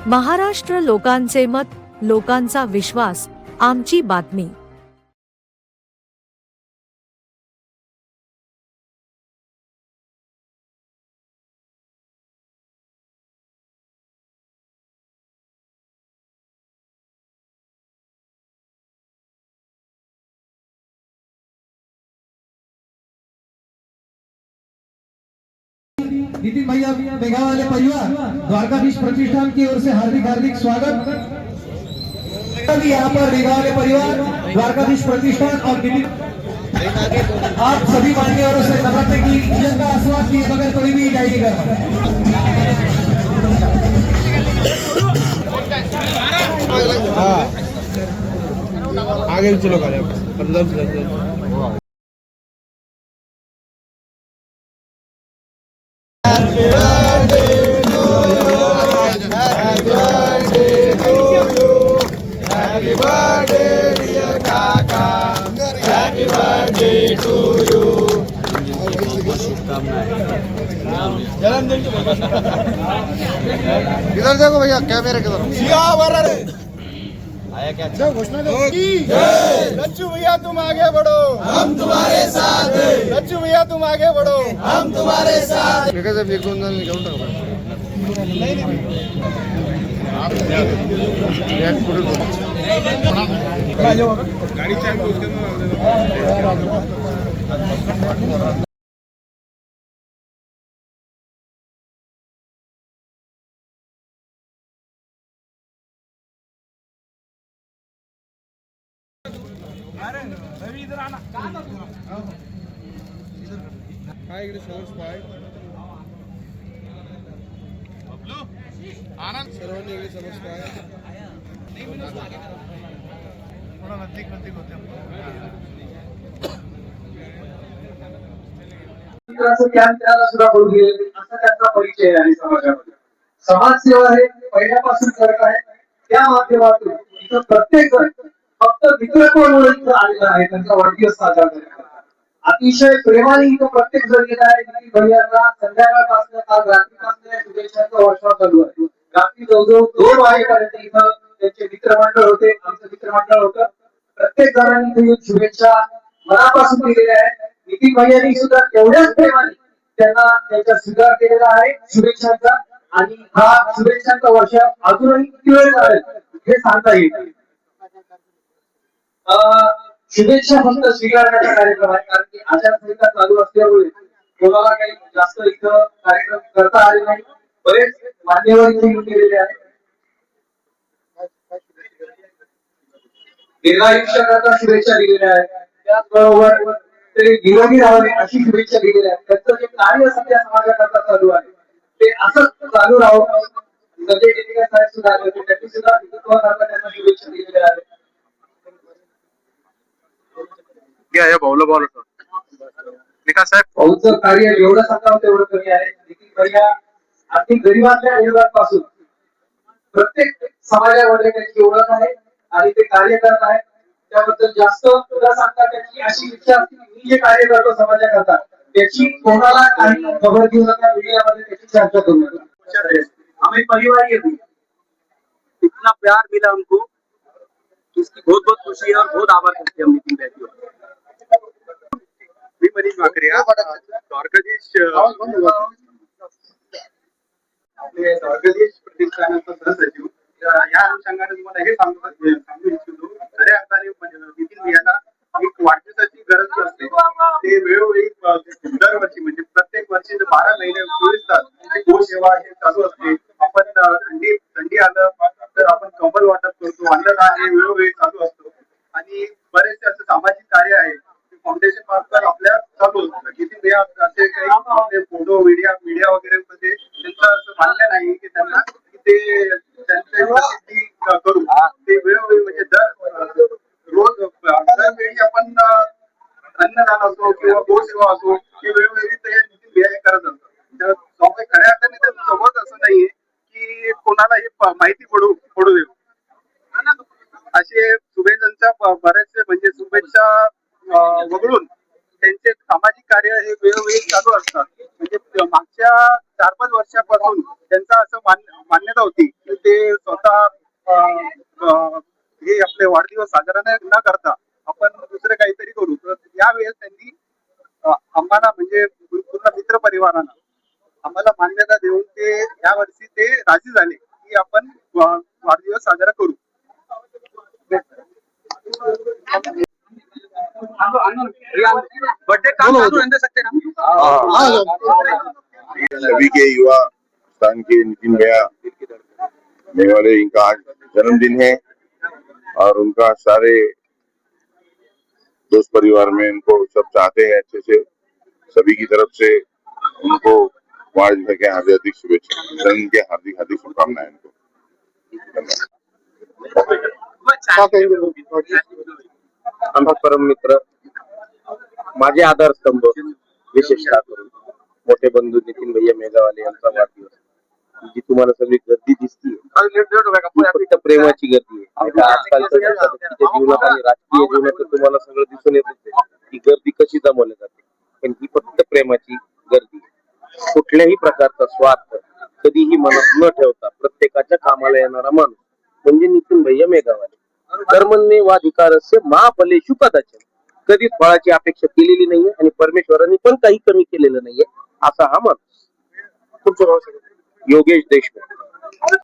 महाराष्ट्र लोकांचे मत, लोकांचा विश्वास, आमची बातमी। नितिन भैया मेघावाले परिवार द्वारकाधीश प्रतिष्ठान की ओर से हार्दिक हार्दिक स्वागत। यहाँ पर मेघावाले परिवार द्वारकाधीश प्रतिष्ठान और नितिन आप सभी मान्यवरों से नम्रता की इज्जत का आश्वासन किए बगैर कोई भी जारी कर आगे चलो कर Happy birthday dear Kaka, Happy birthday to you. इधर देखो भैया कैमरे की तरफ। आया क्या? घोषणा दो। लच्चू भैया तुम आगे बढ़ो, हम तुम्हारे साथ हैं। लच्चू भैया तुम आगे बढ़ो, हम तुम्हारे साथ। गाड़ी चालू रवि इधर आना। हाय इकडे सोर्स पाय आनंद सर्वांनी इकडे समोर पाय थोडा नजदीक होते त्याला सुद्धा बोलू गेले असा त्यांचा परिचय आहे समाजामध्ये। समाजसेवा हे पहिल्यापासून करत आहे, त्या माध्यमातून इथं प्रत्येक जण फक्त मित्रत्व म्हणून इथं आलेला आहे त्यांचा वाढदिवस साजरा करण्यासाठी। अतिशय प्रेमाने इथं प्रत्येक जण येत आहे की भैयांना संध्याकाळपासून काल रात्रीपासून शुभेच्छांचा वर्षाव चालू आहे। रात्री जवळजवळ 2 वाजेपर्यंत इथं त्यांचे मित्रमंडळ होते, आमचं मित्रमंडळ होतं। प्रत्येक जणांनी इथे शुभेच्छा मनापासून दिलेल्या आहेत। नितीन भैयांनी सुद्धा तेवढ्याच प्रेमाने त्यांना त्यांचा स्वीकार केलेला आहे शुभेच्छांचा, आणि हा शुभेच्छांचा वर्षाव अजूनही किती वेळ चालेल हे सांगता येईल। शुभेच्छा फक्त स्वीकारण्याचा कार्यक्रम आहे, कारण की आचारसंहिता चालू असल्यामुळे कोणाला काही जास्त इथं कार्यक्रम करता आले नाही। बरेच मान्यवर इथे येऊन गेलेले आहेत। दीर्घायुष्याकरता शुभेच्छा दिलेल्या आहेत, त्याचबरोबर ते निरोगी राहावे अशी शुभेच्छा दिलेल्या आहेत। त्यांचं जे कार्य सध्या समाजाकरता चालू आहे ते असंच चालू राहावं। संजय टिकेकर साहेब सुद्धा आले होते, त्यांनी सुद्धा हिंदुत्वाकरता त्यांना शुभेच्छा दिलेल्या आहेत। भाऊचं कार्य एवढं सांगावं तेवढं कमी आहे। नितीन भैया अगदी गरीबातल्या गरीबांपासून प्रत्येक समाजामध्ये त्यांची ओळख आहे आणि ते कार्य करत आहेत। त्याबद्दल जास्त न सांगता त्याची अशी इच्छा असते की मी जे कार्य करतो समाजाकरता त्याची कोणाला काही खबर देऊ नका, मीडियामध्ये त्याची चर्चा करू नका। हमें परिवार ये इतना प्यार मिला हमको, इसकी बहुत बहुत खुशी है और बहुत आभार करते हैं हम नितिन भैया। मी मनीष भाकरिया द्वारकाधीश प्रतिष्ठानाचा सहसचिव। या अनुषंगाने तुम्हाला हे सांगू इच्छितो, खऱ्या अर्थाने नितीन भैयाला एक वाढदिवसाची गरज असते। ते वेळोवेळी दरवर्षी म्हणजे प्रत्येक वर्षी 12 महिने 24 तास गोसेवा हे चालू असते। आपण थंडी आलं तर आपण कंबल वाटप करतो, अन्नदान हे वेळोवेळी चालू असतो आणि बरेचसे असं सामाजिक कार्य आहे फाउंडेशन मार्फत आपल्या चालू असतं। नितीन भैया असे काही फोटो मीडिया वगैरे मध्ये त्यांचं असं मान्य नाही की त्यांना ते त्यांची प्रसिद्धी करू। ते वेळोवेळी म्हणजे रोज दरवेळी आपण अन्नदान असो किंवा गोसेवा असो हे वेळोवेळी ते नितीन भैया हे करत असतात। खऱ्या अर्थाने त्यांचं सोबत असं नाहीये की कोणाला हे माहिती पडू देऊ। असे शुभेच्छांच्या बरेचसे म्हणजे शुभेच्छा वगळून त्यांचे सामाजिक कार्य हे वेळोवेळी चालू असतात। म्हणजे मागच्या 4-5 वर्षापासून त्यांचा असं मान्यता होती की ते स्वतः हे आपले वाढदिवस साजरा न करता आपण दुसरे काहीतरी करू. तर यावेळेस त्यांनी आम्हाला म्हणजे पूर्ण मित्र परिवारांना आम्हाला मान्यता देऊन ते यावर्षी ते राजी झाले की आपण वाढदिवस साजरा करू. बर्थडे काम चालू रहने सकते ना. सभी के युवा स्थान के नितिन भैया मेवाड़े, इनका आज जन्मदिन है और उनका सारे दोस्त परिवार में इनको सब चाहते हैं अच्छे से. सभी की तरफ से उनको वार्ड के हार्दिक शुभेच्छा, जन्म के हार्दिक हार्दिक शुभकामनाएं इनको. आमचे परम मित्र, माझे आधारस्तंभ, विशेषतः करून मोठे बंधू नितीन भैया मेघावाले यांचा वाढदिवस. जी तुम्हाला सगळी गर्दी दिसतीये फक्त प्रेमाची गर्दी आहे. आजकालच्या जीवनात आणि राजकीय जीवनात तुम्हाला सगळं दिसून येत की गर्दी कशी जमवली जाते, पण ही फक्त प्रेमाची गर्दी. कुठल्याही प्रकारचा स्वार्थ कधीही मनात न ठेवता प्रत्येकाच्या कामाला येणारा माणूस म्हणजे नितीन भैया मेघावाले. कर्मण्ये वाधिकारस्य मा फलेषु कदाचन. कधीच फळाची अपेक्षा केलेली नाहीये आणि परमेश्वरांनी पण काही कमी केलेलं नाहीये असा हा माणूस. योगेश देशमुख.